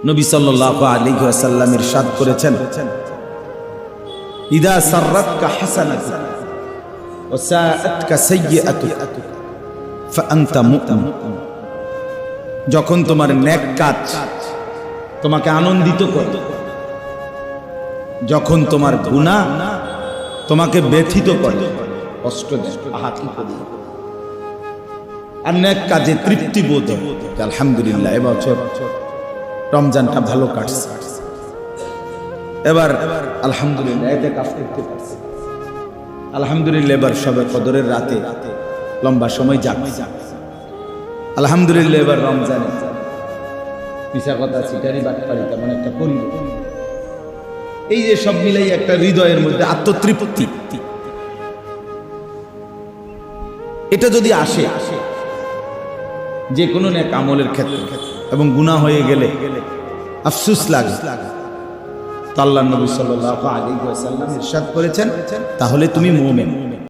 নবী সাল্লাল্লাহু আলাইহি ওয়াসাল্লাম ইরশাদ করেছেন, ইদা সাররাতকা হাসানাতুক ওয়া সাআতকা সাইয়্যাতুক ফাআনতা মুমিন। যখন তোমার নেক কাজ তোমাকে আনন্দিত করে, যখন তোমার গুনাহ তোমাকে ব্যথিত করে, কষ্ট দেয়, আহাত করে, আর নেক কাজে তৃপ্তি বোধ হয়, আলহামদুলিল্লাহ এবছর রমজানটা ভালো কাটছে, এবার আলহামদুলিল্লাহ এতে কাজ করতে পারছি, আলহামদুলিল্লাহ এবার সবে কদরের রাতে লম্বা সময় যাচ্ছে, আলহামদুলিল্লাহ এবার রমজানে পিছা কথা সিটারি বাটপারি তেমন একটা করি। এই যে সব মিলাই একটা হৃদয়ের মধ্যে আত্মতৃপ্তি, এটা যদি আসে যে কোনো নেক আমলের ক্ষেত্রে, এবং গুনাহ হয়ে গেলে আফসোস লাগে, তো আল্লাহর নবী সাল্লাল্লাহু আলাইহি ওয়াসাল্লাম ইরশাদ করেছেন, তাহলে তুমি মুমিন।